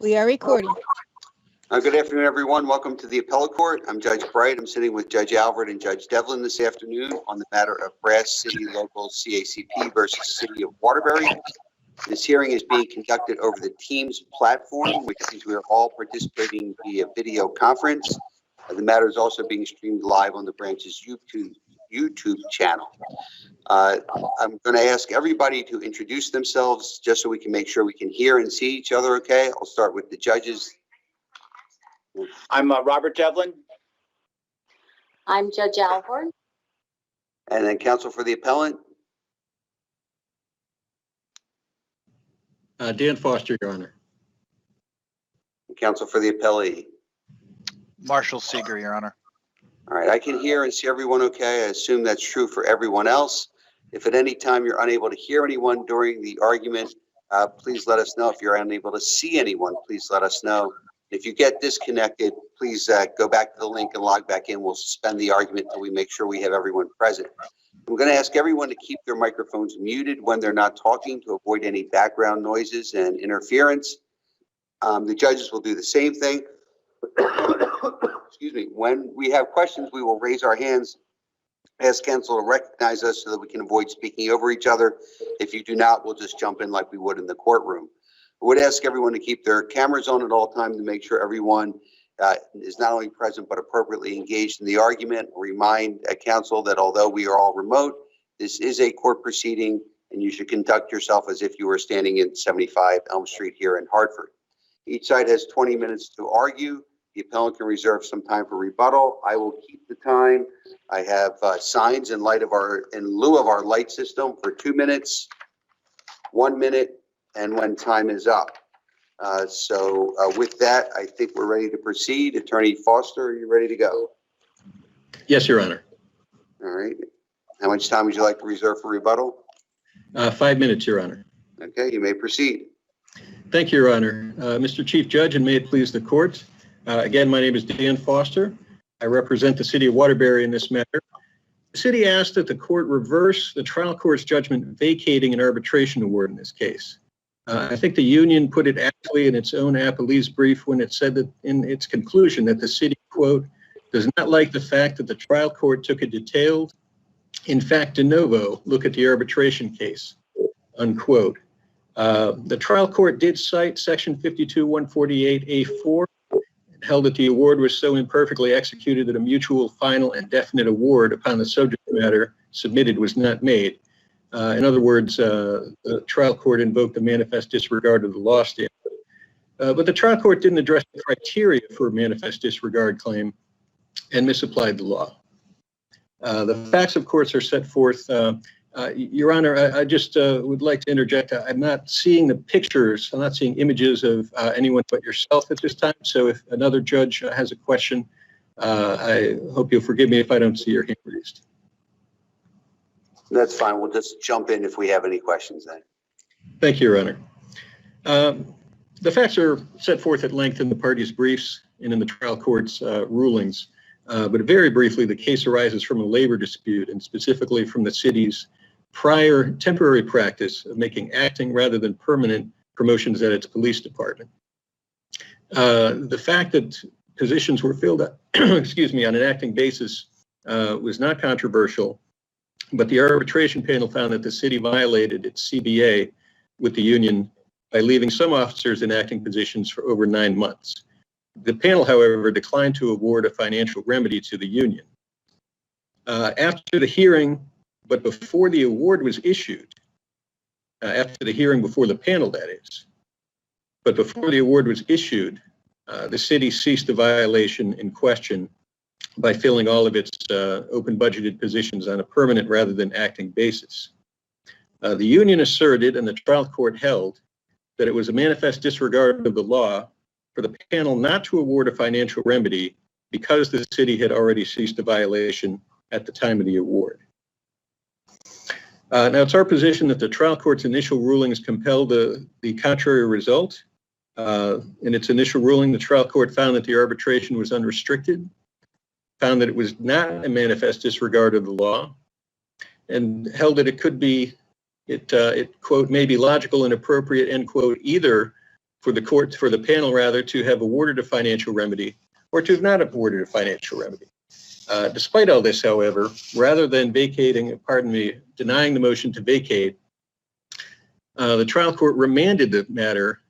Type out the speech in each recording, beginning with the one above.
We are recording. Good afternoon, everyone. Welcome to the Appellate Court. I'm Judge Bright. I'm sitting with Judge Albert and Judge Devlin this afternoon on the matter of Brass City Local CACP versus City of Waterbury. This hearing is being conducted over the Teams platform, which means we are all participating via video conference. The matter is also being streamed live on the branch's YouTube channel. I'm going to ask everybody to introduce themselves just so we can make sure we can hear and see each other okay. I'll start with the judges. I'm Robert Devlin. I'm Judge Albert. And then counsel for the appellant. Dan Foster, Your Honor. And counsel for the appellee. Marshall Seeger, Your Honor. All right, I can hear and see everyone okay. I assume that's true for everyone else. If at any time you're unable to hear anyone during the argument, please let us know. If you're unable to see anyone, please let us know. If you get disconnected, please go back to the link and log back in. We'll suspend the argument until we make sure we have everyone present. I'm going to ask everyone to keep their microphones muted when they're not talking to avoid any background noises and interference. The judges will do the same thing. Excuse me. When we have questions, we will raise our hands, ask counsel to recognize us so that we can avoid speaking over each other. If you do not, we'll just jump in like we would in the courtroom. I would ask everyone to keep their cameras on at all times to make sure everyone is not only present but appropriately engaged in the argument. Remind counsel that although we are all remote, this is a court proceeding and you should conduct yourself as if you were standing in 75 Elm Street here in Hartford. Each side has 20 minutes to argue. The appellant can reserve some time for rebuttal. I will keep the time. I have signs in lieu of our light system for 2 minutes, 1 minute, and when time is up. With that, I think we're ready to proceed. Attorney Foster, are you ready to go? Yes, Your Honor. All right. How much time would you like to reserve for rebuttal? 5 minutes, Your Honor. Okay, you may proceed. Thank you, Your Honor. Mr. Chief Judge, and may it please the court. Again, my name is Dan Foster. I represent the City of Waterbury in this matter. The city asked that the court reverse the trial court's judgment vacating an arbitration award in this case. I think the union put it aptly in its own appellee's brief when it said that in its conclusion that the city, quote, does not like the fact that the trial court took a detailed, in fact, de novo look at the arbitration case, unquote. The trial court did cite section 52-148A4, held that the award was so imperfectly executed that a mutual, final, and definite award upon the subject matter submitted was not made. In other words, the trial court invoked the manifest disregard of the law standard. But the trial court didn't address the criteria for a manifest disregard claim and misapplied the law. The facts, of course, are set forth. Your Honor, I just would like to interject. I'm not seeing the pictures. I'm not seeing images of anyone but yourself at this time. So if another judge has a question, I hope you'll forgive me if I don't see your hand raised. That's fine. We'll just jump in if we have any questions then. Thank you, Your Honor. The facts are set forth at length in the parties' briefs and in the trial court's rulings. But very briefly, the case arises from a labor dispute and specifically from the city's prior temporary practice of making acting rather than permanent promotions at its police department. The fact that positions were filled, excuse me, on an acting basis was not controversial, but the arbitration panel found that the city violated its CBA with the union by leaving some officers in acting positions for over 9 months. The panel, however, declined to award a financial remedy to the union. After the hearing, but before the award was issued, after the hearing before the panel, that is, but before the award was issued, the city ceased the violation in question by filling all of its open budgeted positions on a permanent rather than acting basis. The union asserted, and the trial court held, that it was a manifest disregard of the law for the panel not to award a financial remedy because the city had already ceased the violation at the time of the award. Now, it's our position that the trial court's initial rulings compel the contrary result. In its initial ruling, the trial court found that the arbitration was unrestricted, found that it was not a manifest disregard of the law, and held that it could be, quote, may be logical and appropriate, end quote, either for the panel rather, to have awarded a financial remedy or to have not awarded a financial remedy. Despite all this, however, rather than denying the motion to vacate, the trial court remanded the matter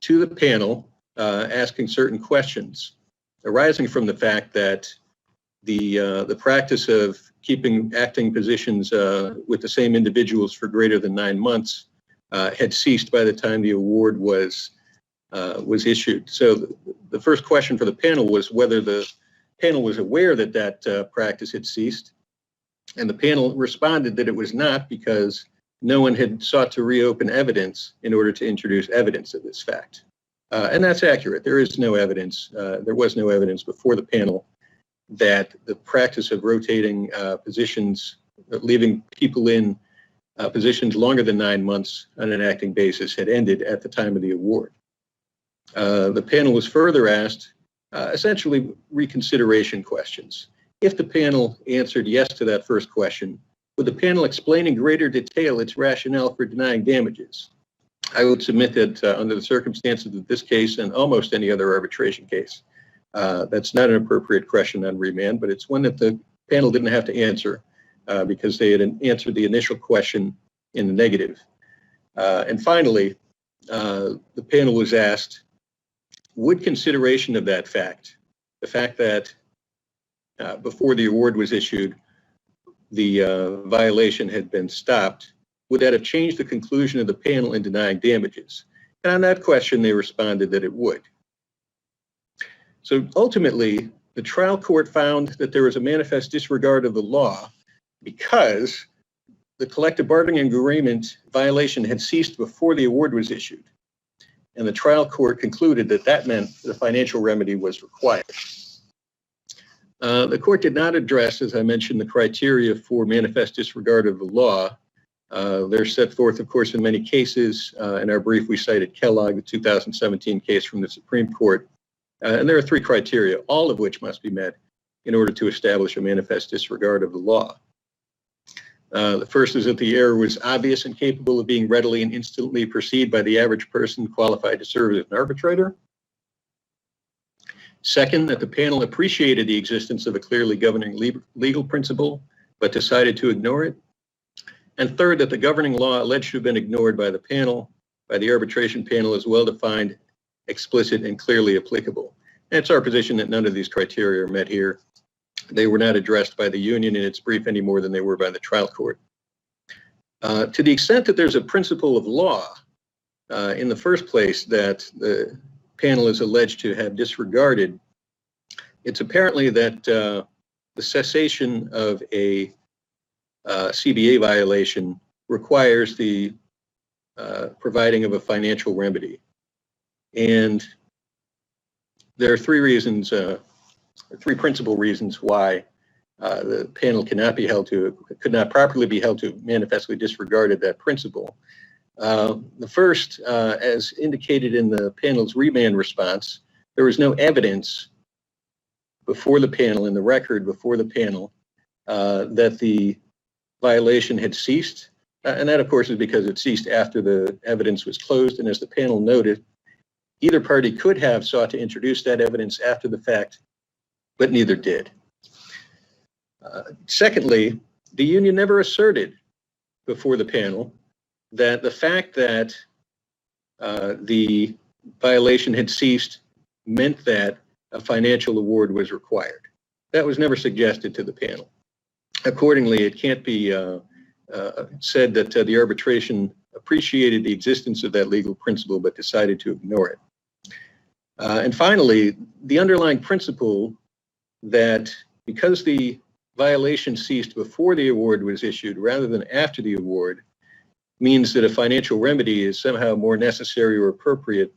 to the panel, asking certain questions arising from the fact that the practice of keeping acting positions with the same individuals for greater than 9 months had ceased by the time the award was issued. So the first question for the panel was whether the panel was aware that that practice had ceased, and the panel responded that it was not, because no one had sought to reopen evidence in order to introduce evidence of this fact. And that's accurate. There is no evidence. There was no evidence before the panel that the practice of rotating positions, leaving people in positions longer than 9 months on an acting basis, had ended at the time of the award. The panel was further asked essentially reconsideration questions. If the panel answered yes to that first question, would the panel explain in greater detail its rationale for denying damages? I would submit that under the circumstances of this case and almost any other arbitration case, that's not an appropriate question on remand, but it's one that the panel didn't have to answer because they had answered the initial question in the negative. And finally, the panel was asked, would consideration of that fact, the fact that before the award was issued, the violation had been stopped, would that have changed the conclusion of the panel in denying damages? And on that question, they responded that it would. So ultimately, the trial court found that there was a manifest disregard of the law because the collective bargaining agreement violation had ceased before the award was issued. And the trial court concluded that that meant the financial remedy was required. The court did not address, as I mentioned, the criteria for manifest disregard of the law. They're set forth, of course, in many cases. In our brief, we cited Kellogg, the 2017 case from the Supreme Court. And there are 3 criteria, all of which must be met in order to establish a manifest disregard of the law. The first is that the error was obvious and capable of being readily and instantly perceived by the average person qualified to serve as an arbitrator. Second, that the panel appreciated the existence of a clearly governing legal principle, but decided to ignore it. And third, that the governing law alleged to have been ignored by the panel, by the arbitration panel, is well-defined, explicit, and clearly applicable. And it's our position that none of these criteria are met here. They were not addressed by the union in its brief any more than they were by the trial court. To the extent that there's a principle of law in the first place that the panel is alleged to have disregarded, it's apparently that the cessation of a CBA violation requires the providing of a financial remedy. And there are 3 reasons, 3 principal reasons why the panel could not properly be held to manifestly disregarded that principle. The first, as indicated in the panel's remand response, there was no evidence before the panel, in the record before the panel, that the violation had ceased. And that, of course, is because it ceased after the evidence was closed. And as the panel noted, either party could have sought to introduce that evidence after the fact, but neither did. Secondly, the union never asserted before the panel that the fact that the violation had ceased meant that a financial award was required. That was never suggested to the panel. Accordingly, it can't be said that the arbitration appreciated the existence of that legal principle but decided to ignore it. And finally, the underlying principle that because the violation ceased before the award was issued rather than after the award means that a financial remedy is somehow more necessary or appropriate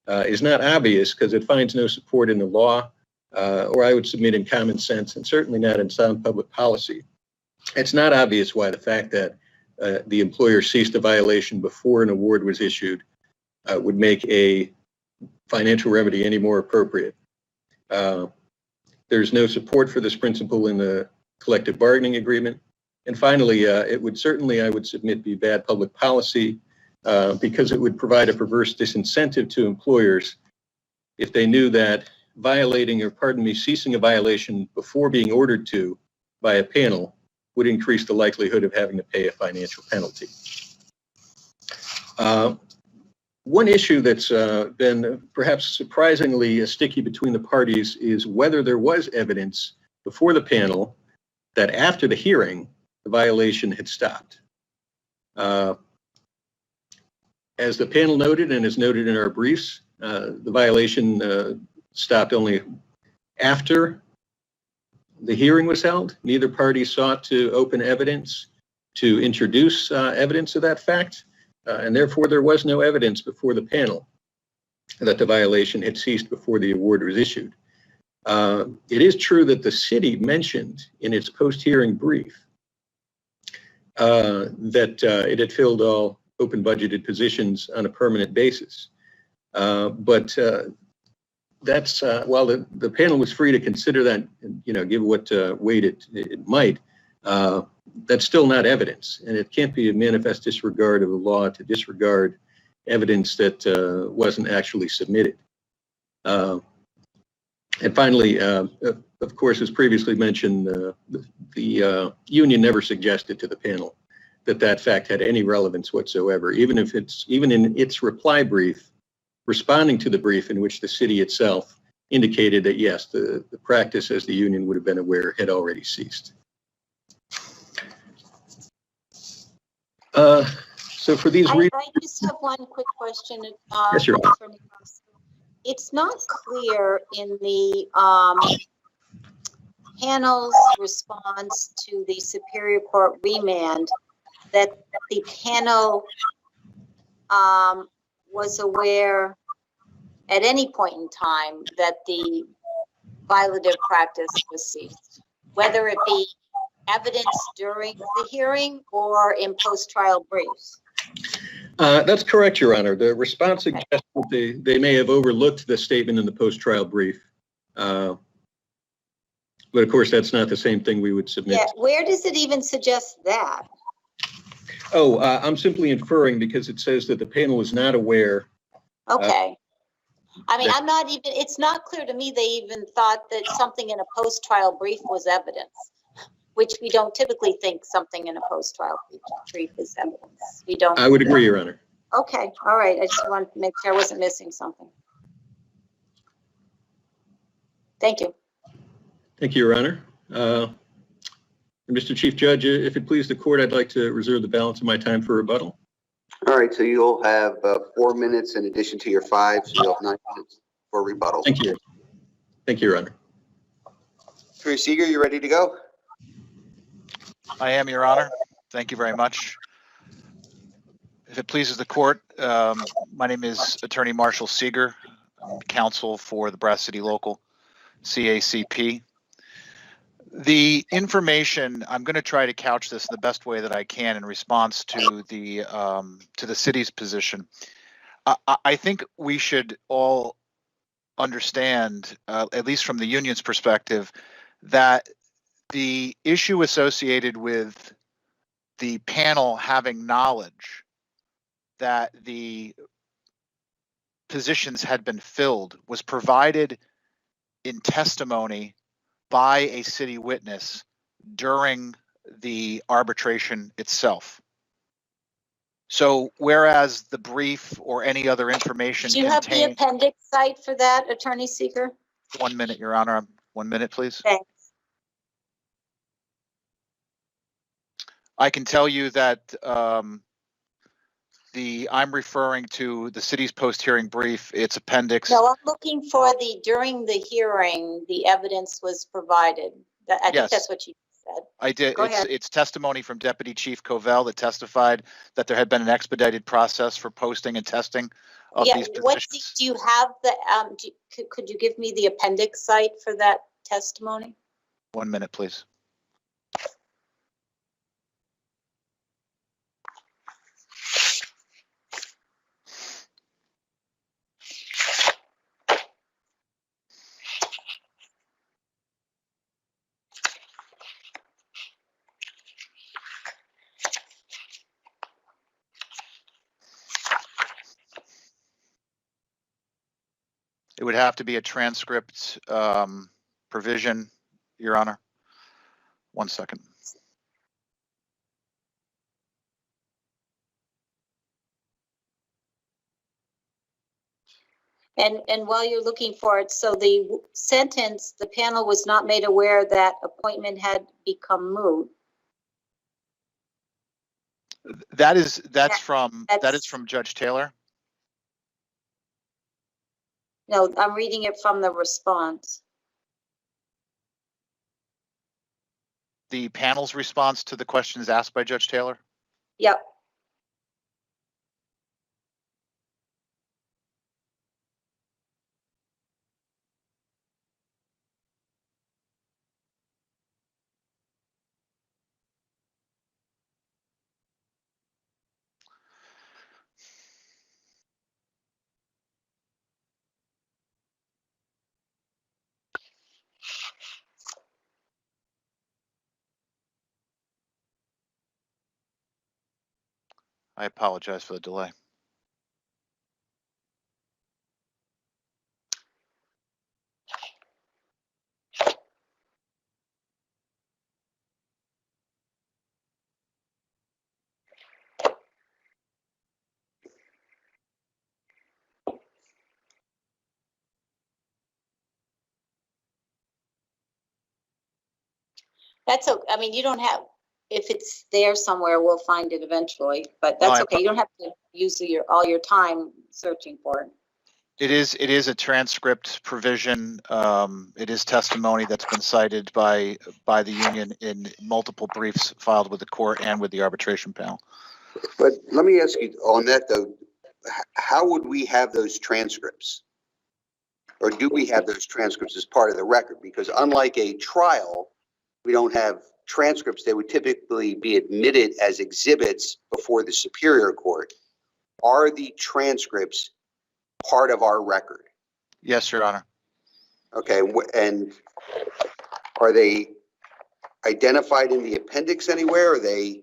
is not obvious because it finds no support in the law or I would submit in common sense and certainly not in sound public policy. It's not obvious why the fact that the employer ceased a violation before an award was issued would make a financial remedy any more appropriate. There's no support for this principle in the collective bargaining agreement. And finally, it would certainly, I would submit, be bad public policy because it would provide a perverse disincentive to employers if they knew that ceasing a violation before being ordered to by a panel would increase the likelihood of having to pay a financial penalty. One issue that's been perhaps surprisingly sticky between the parties is whether there was evidence before the panel that after the hearing, the violation had stopped. As the panel noted and is noted in our briefs, the violation stopped only after the hearing was held. Neither party sought to open evidence to introduce evidence of that fact, and therefore there was no evidence before the panel that the violation had ceased before the award was issued. It is true that the city mentioned in its post-hearing brief that it had filled all open budgeted positions on a permanent basis. But that's, while the panel was free to consider that, give what weight it might, that's still not evidence. And it can't be a manifest disregard of the law to disregard evidence that wasn't actually submitted. And finally, of course, as previously mentioned, the union never suggested to the panel that fact had any relevance whatsoever, even in its reply brief, responding to the brief in which the city itself indicated that, yes, the practice, as the union would have been aware, had already ceased. So for these reasons... I just have one quick question. Yes, Your Honor. It's not clear in the panel's response to the Superior Court remand that the panel was aware at any point in time that the violative practice was ceased, whether it be evidence during the hearing or in post-trial briefs. That's correct, Your Honor. The response suggests that they may have overlooked the statement in the post-trial brief. But of course, that's not the same thing we would submit. Yeah, where does it even suggest that? Oh, I'm simply inferring because it says that the panel is not aware. Okay. I mean, it's not clear to me they even thought that something in a post-trial brief was evidence, which we don't typically think something in a post-trial brief is evidence. We don't. I would agree, Your Honor. Okay, all right. I just wanted to make sure I wasn't missing something. Thank you. Thank you, Your Honor. Mr. Chief Judge, if it please the court, I'd like to reserve the balance of my time for rebuttal. All right, so you'll have 4 minutes in addition to your 5, so you'll have 9 minutes for rebuttal. Thank you. Thank you, Your Honor. Attorney Seeger, you ready to go? I am, Your Honor. Thank you very much. If it pleases the court, my name is Attorney Marshall Seeger. I'm counsel for the Brass City Local CACP. The information, I'm going to try to couch this in the best way that I can in response to the city's position. I think we should all understand, at least from the union's perspective, that the issue associated with the panel having knowledge that the positions had been filled was provided in testimony by a city witness during the arbitration itself. So whereas the brief or any other information Do you have the appendix site for that, Attorney Seeger? 1 minute, Your Honor. 1 minute, please. Thanks. I can tell you that I'm referring to the city's post-hearing brief, its appendix. No, I'm looking for during the hearing, the evidence was provided. I think that's what you said. I did. Go ahead. It's testimony from Deputy Chief Covell that testified that there had been an expedited process for posting and testing of these positions. Do you have could you give me the appendix site for that testimony? 1 minute, please. It would have to be a transcript provision, Your Honor. 1 second. And while you're looking for it, so the sentence, the panel was not made aware that appointment had become moot. That is from Judge Taylor. No, I'm reading it from the response. The panel's response to the questions asked by Judge Taylor. Yep. I apologize for the delay. That's okay. I mean, you don't have, if it's there somewhere, we'll find it eventually, but that's okay. You don't have to use all your time searching for it. It is a transcript provision. It is testimony that's been cited by the union in multiple briefs filed with the court and with the arbitration panel. But let me ask you on that though, how would we have those transcripts? Or do we have those transcripts as part of the record? Because unlike a trial, we don't have transcripts. They would typically be admitted as exhibits before the Superior Court. Are the transcripts part of our record? Yes, Your Honor. Okay, and are they identified in the appendix anywhere? Or They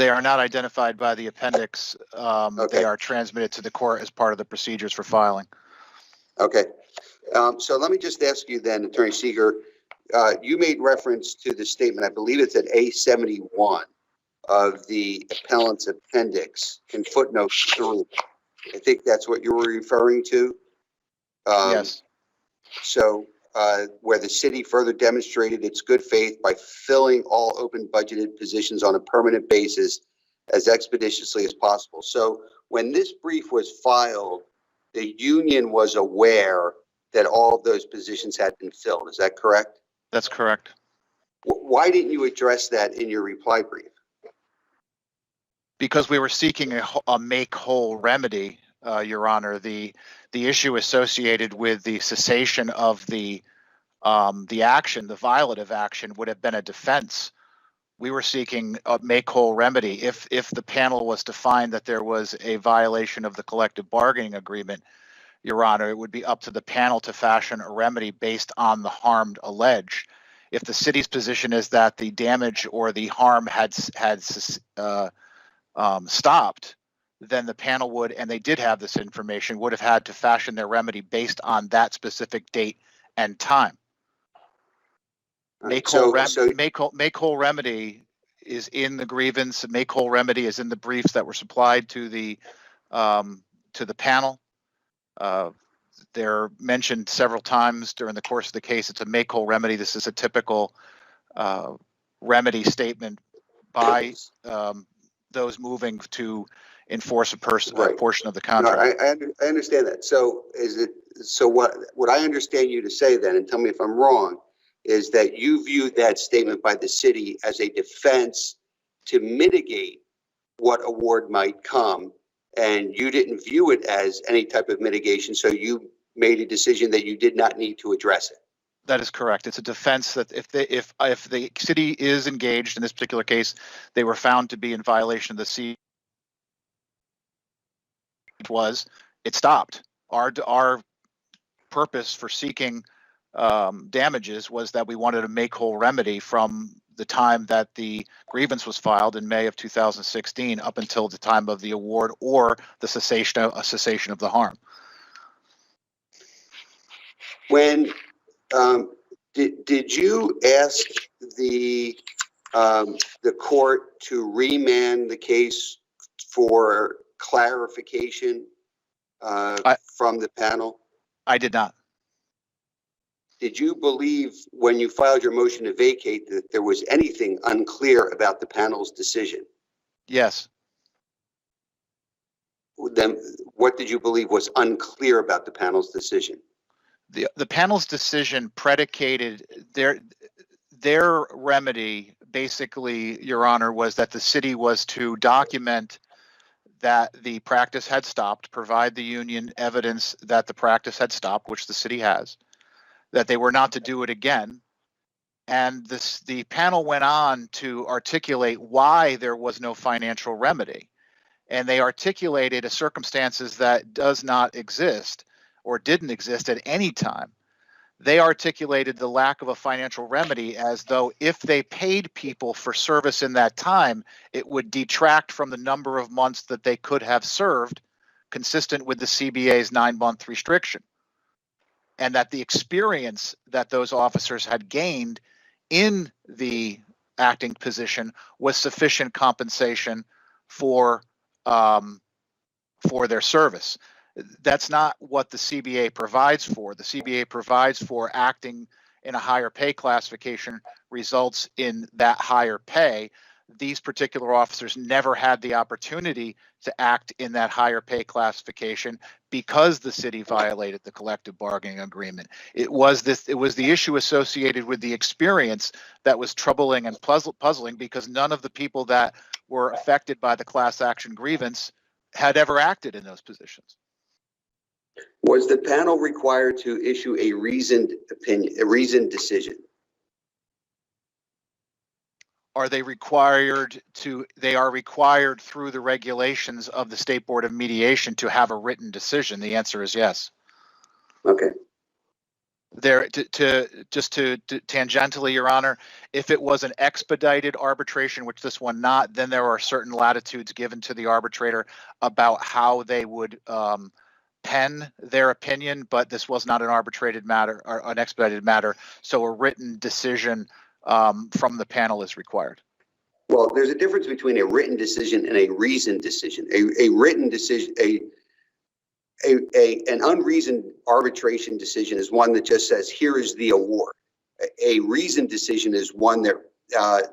are not identified by the appendix. Okay. They are transmitted to the court as part of the procedures for filing. Okay, so let me just ask you then, Attorney Seeger, you made reference to the statement, I believe it's at A71 of the appellant's appendix in footnote 3. I think that's what you were referring to. Yes. So where the city further demonstrated its good faith by filling all open budgeted positions on a permanent basis as expeditiously as possible. So when this brief was filed, the union was aware that all of those positions had been filled. Is that correct? That's correct. Why didn't you address that in your reply brief? Because we were seeking a make whole remedy, Your Honor. The issue associated with the cessation of the action, the violative action, would have been a defense. We were seeking a make whole remedy. If the panel was to find that there was a violation of the collective bargaining agreement, Your Honor, it would be up to the panel to fashion a remedy based on the harm alleged. If the city's position is that the damage or the harm had stopped, then the panel would, and they did have this information, would have had to fashion their remedy based on that specific date and time. Make whole remedy is in the grievance. Make whole remedy is in the briefs that were supplied to the panel. They're mentioned several times during the course of the case. It's a make whole remedy. This is a typical remedy statement by those moving to enforce a portion of the contract. No, I understand that. So what I understand you to say then, and tell me if I'm wrong, is that you viewed that statement by the city as a defense to mitigate what award might come, and you didn't view it as any type of mitigation, so you made a decision that you did not need to address it. That is correct. It's a defense that if the city is engaged in this particular case, they were found to be in violation of the C. It stopped. Our purpose for seeking damages was that we wanted to make whole remedy from the time that the grievance was filed in May of 2016 up until the time of the award or the cessation of the harm. When, did you ask the court to remand the case for clarification from the panel? I did not. Did you believe when you filed your motion to vacate that there was anything unclear about the panel's decision? Yes. Then what did you believe was unclear about the panel's decision? The panel's decision predicated their remedy, basically, Your Honor, was that the city was to document that the practice had stopped, provide the union evidence that the practice had stopped, which the city has, that they were not to do it again. And the panel went on to articulate why there was no financial remedy. And they articulated a circumstances that does not exist or didn't exist at any time. They articulated the lack of a financial remedy as though if they paid people for service in that time, it would detract from the number of months that they could have served, consistent with the CBA's 9-month restriction. And that the experience that those officers had gained in the acting position was sufficient compensation for their service. That's not what the CBA provides for. The CBA provides for acting in a higher pay classification results in that higher pay. These particular officers never had the opportunity to act in that higher pay classification because the city violated the collective bargaining agreement. It was the issue associated with the experience that was troubling and puzzling because none of the people that were affected by the class action grievance had ever acted in those positions. Was the panel required to issue a reasoned opinion, a reasoned decision? Are they required to? They are required through the regulations of the State Board of Mediation to have a written decision. The answer is yes. Okay. There to tangentially, Your Honor, if it was an expedited arbitration, which this one not, then there are certain latitudes given to the arbitrator about how they would pen their opinion, but this was not an arbitrated matter or an expedited matter, so a written decision from the panel is required. Well, there's a difference between a written decision and a reasoned decision. A written decision, an unreasoned arbitration decision is one that just says, here is the award. A reasoned decision is one that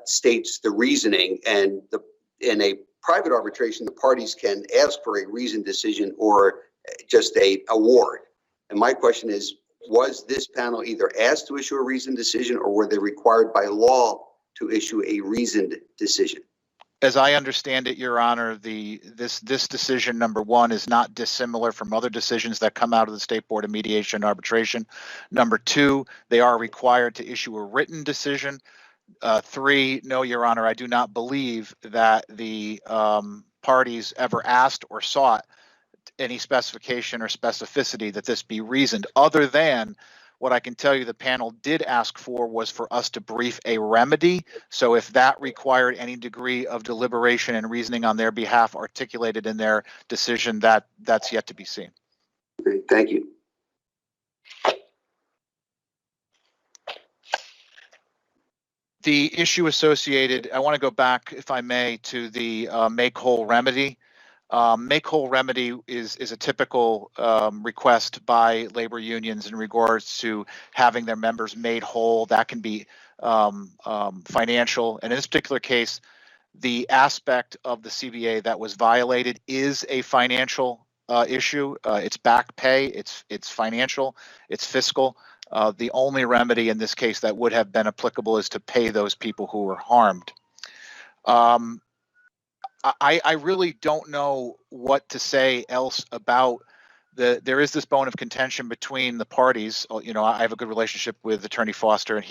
states the reasoning, and in a private arbitration, the parties can ask for a reasoned decision or just a award. And my question is, was this panel either asked to issue a reasoned decision or were they required by law to issue a reasoned decision? As I understand it, Your Honor, this decision, number one, is not dissimilar from other decisions that come out of the State Board of Mediation and Arbitration. Number two, they are required to issue a written decision. Three, no, Your Honor, I do not believe that the parties ever asked or sought any specification or specificity that this be reasoned, other than what I can tell you the panel did ask for was for us to brief a remedy. So if that required any degree of deliberation and reasoning on their behalf articulated in their decision, that's yet to be seen. Great, thank you. The issue associated, I want to go back, if I may, to the make whole remedy. Make whole remedy is a typical request by labor unions in regards to having their members made whole. That can be financial. And in this particular case, the aspect of the CBA that was violated is a financial issue. It's back pay, it's financial, it's fiscal. The only remedy in this case that would have been applicable is to pay those people who were harmed. I really don't know what to say else about there is this bone of contention between the parties. You know, I have a good relationship with Attorney Foster and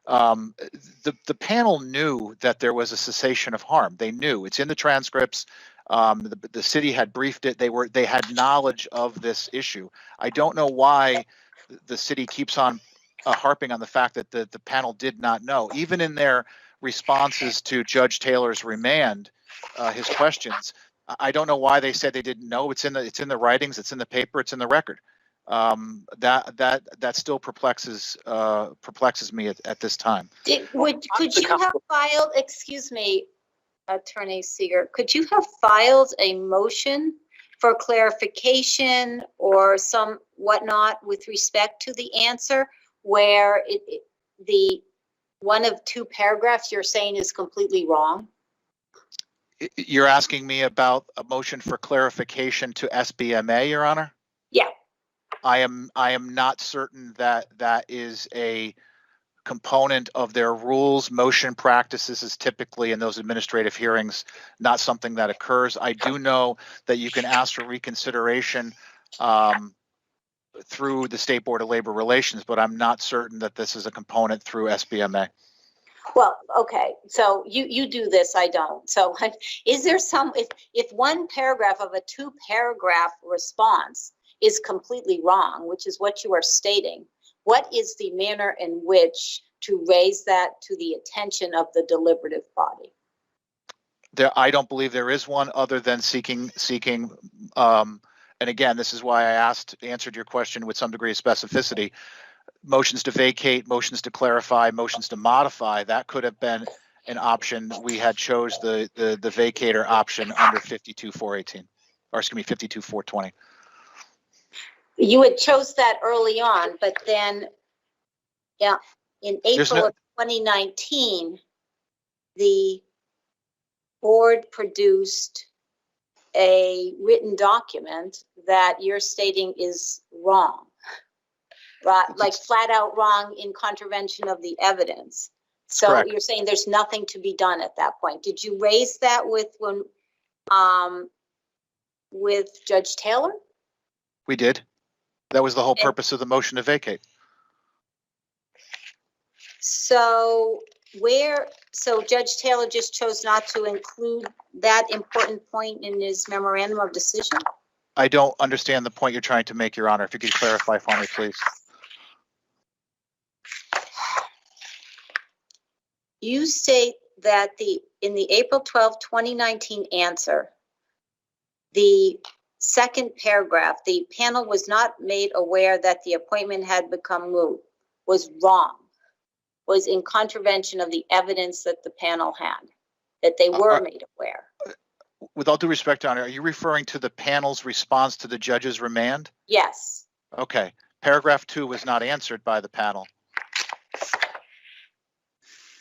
the panel knew that there was a cessation of harm. They knew it's in the transcripts. The city had briefed it. They had knowledge of this issue. I don't know why the city keeps on harping on the fact that the panel did not know. Even in their responses to Judge Taylor's remand, his questions, I don't know why they said they didn't know. It's in the writings, it's in the paper, it's in the record. That still perplexes me at this time. Could you have filed, excuse me, Attorney Seeger, could you have filed a motion for clarification or some whatnot with respect to the answer where the one of two paragraphs you're saying is completely wrong? You're asking me about a motion for clarification to SBMA, Your Honor? Yeah. I am not certain that that is a component of their rules. Motion practices is typically in those administrative hearings not something that occurs. I do know that you can ask for reconsideration through the State Board of Labor Relations, but I'm not certain that this is a component through SBMA. Well, okay, so you do this, I don't. So is there some, if one paragraph of a 2-paragraph response is completely wrong, which is what you are stating, what is the manner in which to raise that to the attention of the deliberative body? I don't believe there is one other than seeking, and again, this is why I answered your question with some degree of specificity. Motions to vacate, motions to clarify, motions to modify, that could have been an option. We had chose the vacator option under 52-418, or excuse me, 52-420. You had chose that early on, but then, yeah, in April of 2019, the board produced a written document that you're stating is wrong, right? Like flat out wrong in contravention of the evidence. So correct. You're saying there's nothing to be done at that point. Did you raise that with Judge Taylor? We did. That was the whole purpose of the motion to vacate. So Judge Taylor just chose not to include that important point in his memorandum of decision? I don't understand the point you're trying to make, Your Honor. If you could clarify for me, please. You state that in the April 12, 2019 answer, the second paragraph, the panel was not made aware that the appointment had become moot, was wrong, was in contravention of the evidence that the panel had, that they were made aware. With all due respect, Your Honor, are you referring to the panel's response to the judge's remand? Yes. Okay. Paragraph 2 was not answered by the panel.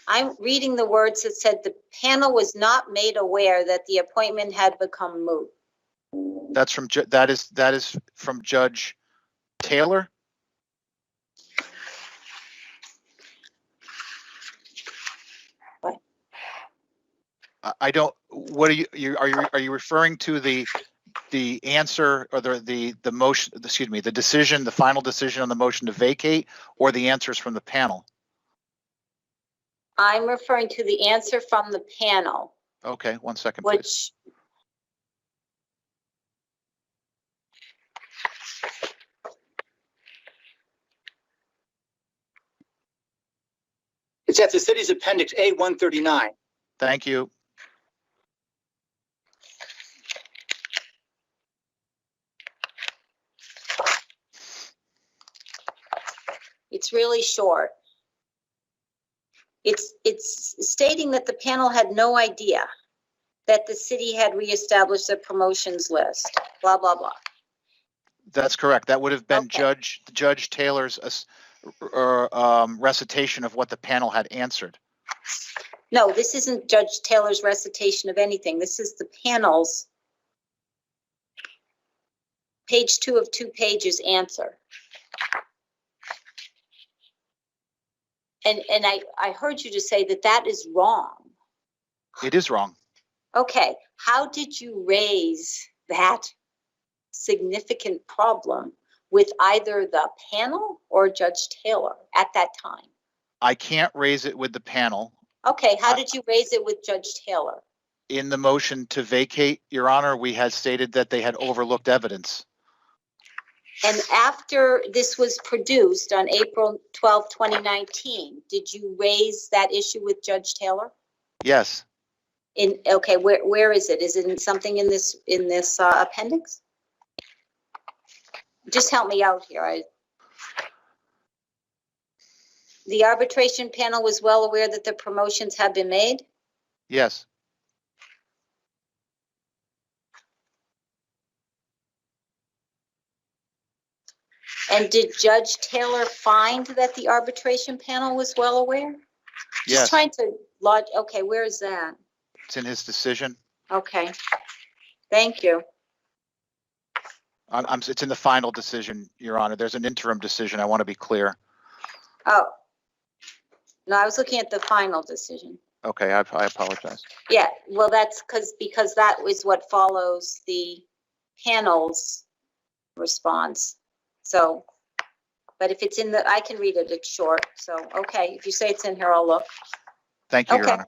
I'm reading the words that said the panel was not made aware that the appointment had become moot. That's from that is from Judge Taylor. What? I don't. What are you referring to the answer or the motion? Excuse me, the decision, the final decision on the motion to vacate, or the answers from the panel? I'm referring to the answer from the panel. Okay, 1 second, please. It's at the city's appendix A139. Thank you. It's really short. It's stating that the panel had no idea that the city had reestablished a promotions list, blah, blah, blah. That's correct. That would have been Okay. Judge Taylor's recitation of what the panel had answered. No, this isn't Judge Taylor's recitation of anything. This is the panel's page 2 of 2 pages answer. And I heard you just say that that is wrong. It is wrong. Okay, how did you raise that significant problem with either the panel or Judge Taylor at that time? I can't raise it with the panel. Okay, how did you raise it with Judge Taylor? In the motion to vacate, Your Honor, we had stated that they had overlooked evidence. And after this was produced on April 12, 2019, did you raise that issue with Judge Taylor? Yes. Okay, where is it? Is it in something in this appendix? Just help me out here. The arbitration panel was well aware that the promotions had been made? Yes. And did Judge Taylor find that the arbitration panel was well aware? Yes. Just trying to lodge, okay, where is that? It's in his decision. Okay, thank you. It's in the final decision, Your Honor. There's an interim decision. I want to be clear. Oh, no, I was looking at the final decision. Okay, I apologize. Yeah, well, that's because that was what follows the panel's response. So, but if it's in the, I can read it, it's short. So, okay, if you say it's in here, I'll look. Thank you, Your Okay. Honor.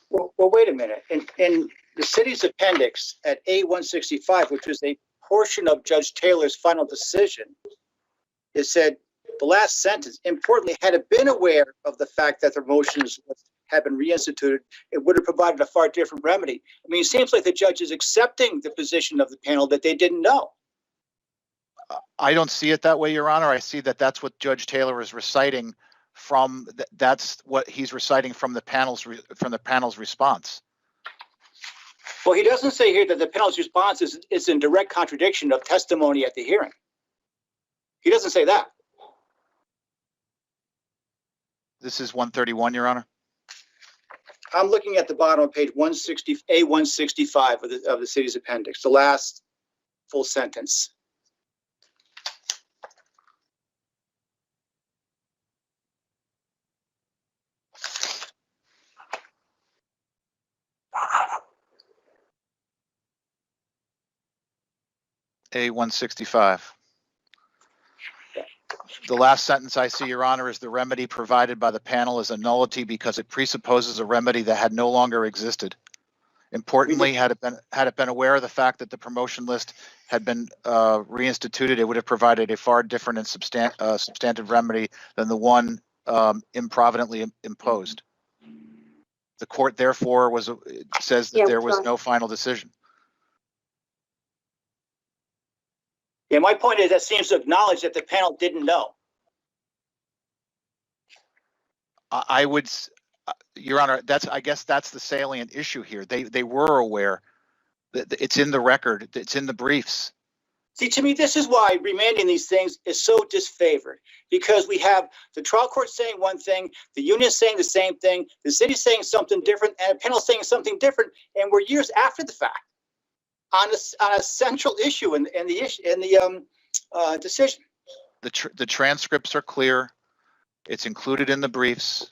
Well, wait a minute. In the city's appendix at A165, which is a portion of Judge Taylor's final decision, it said, the last sentence, importantly, had it been aware of the fact that the motions had been reinstituted, it would have provided a far different remedy. I mean, it seems like the judge is accepting the position of the panel that they didn't know. I don't see it that way, Your Honor. I see that that's what Judge Taylor is reciting from. That's what he's reciting from the panel's response. Well, he doesn't say here that the panel's response is in direct contradiction of testimony at the hearing. He doesn't say that. This is 131, Your Honor. I'm looking at the bottom of page 160, A165 of the city's appendix, the last full sentence. A165. The last sentence I see, Your Honor, is the remedy provided by the panel is a nullity because it presupposes a remedy that had no longer existed. Importantly, had it been aware of the fact that the promotion list had been reinstituted, it would have provided a far different and substantive remedy than the one improvidently imposed. The court, therefore, says that there was no final decision. Yeah, my point is that seems to acknowledge that the panel didn't know. I would, Your Honor, I guess that's the salient issue here. They were aware that it's in the record, it's in the briefs. See, to me, this is why remanding these things is so disfavored, because we have the trial court saying one thing, the union saying the same thing, the city saying something different, and a panel saying something different, and we're years after the fact on a central issue in the decision. The transcripts are clear. It's included in the briefs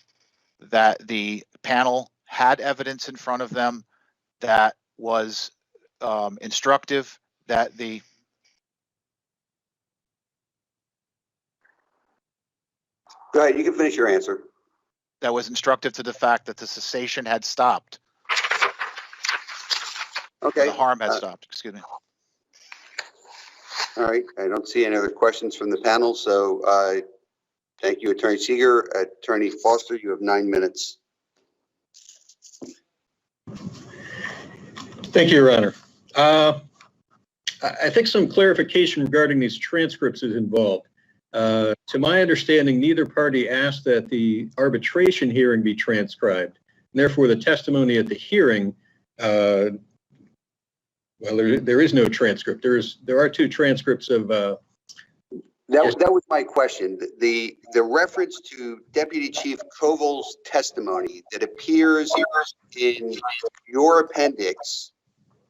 that the panel had evidence in front of them that was instructive, that the Go ahead, you can finish your answer. that was instructive to the fact that the cessation had stopped. Okay. The harm had stopped, excuse me. All right, I don't see any other questions from the panel, so thank you, Attorney Seeger. Attorney Foster, you have 9 minutes. Thank you, Your Honor. I think some clarification regarding these transcripts is involved. To my understanding, neither party asked that the arbitration hearing be transcribed. And therefore, the testimony at the hearing, well, there is no transcript. There are 2 transcripts of. That was my question. The reference to Deputy Chief Koval's testimony that appears in your appendix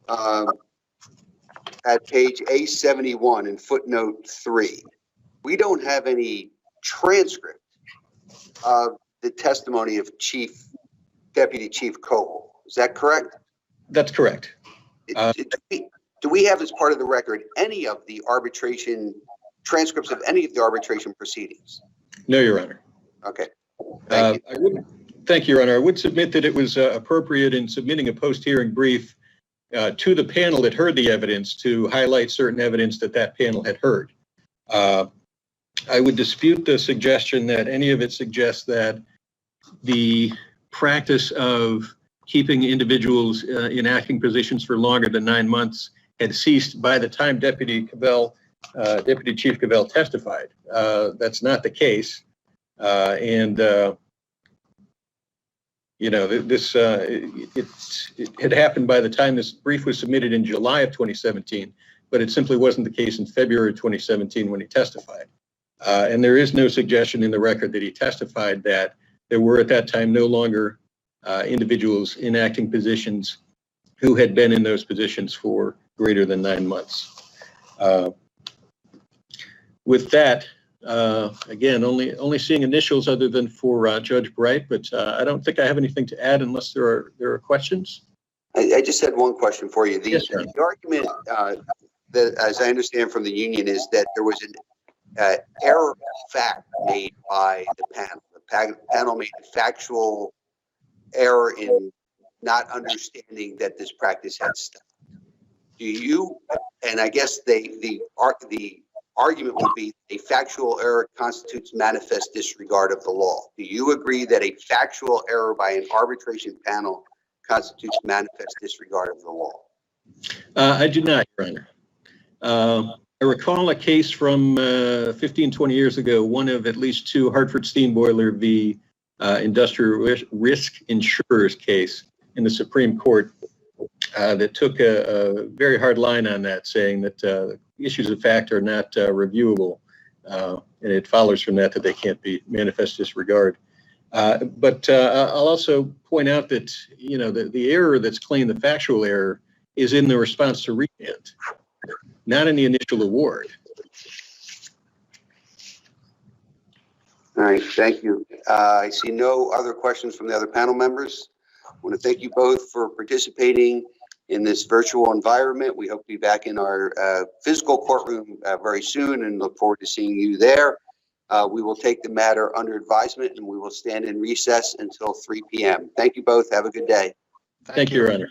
at page A71 in footnote 3. We don't have any transcript of the testimony of Deputy Chief Koval. Is that correct? That's correct. Do we have as part of the record any of the transcripts of any of the arbitration proceedings? No, Your Honor. Okay. Thank you. Thank you, Your Honor. I would submit that it was appropriate in submitting a post-hearing brief to the panel that heard the evidence to highlight certain evidence that panel had heard. I would dispute the suggestion that any of it suggests that the practice of keeping individuals in acting positions for longer than 9 months had ceased by the time Deputy Cavell Deputy Chief Cavell testified. That's not the case. You know, it had happened by the time this brief was submitted in July of 2017, but it simply wasn't the case in February 2017 when he testified. And there is no suggestion in the record that he testified that there were at that time no longer individuals in acting positions who had been in those positions for greater than 9 months. With that, again, only seeing initials other than for Judge Bright, but I don't think I have anything to add unless there are questions. I just had one question for you. Yes, sir. The argument that, as I understand from the union, is that there was an error of fact made by the panel. The panel made a factual error in not understanding that this practice had stopped. Do you, and I guess the argument would be a factual error constitutes manifest disregard of the law. Do you agree that a factual error by an arbitration panel constitutes manifest disregard of the law? I do not, Your Honor. I recall a case from 15, 20 years ago, one of at least two Hartford Steam Boiler v. Industrial Risk Insurers case in the Supreme Court that took a very hard line on that, saying that issues of fact are not reviewable, and it follows from that they can't be manifest disregard. But I'll also point out that, you know, the error that's claimed, the factual error, is in the response to remand, not in the initial award. All right, thank you. I see no other questions from the other panel members. I want to thank you both for participating in this virtual environment. We hope to be back in our physical courtroom very soon and look forward to seeing you there. We will take the matter under advisement and we will stand in recess until 3 p.m. Thank you both. Have a good day. Thank you, Your Honor.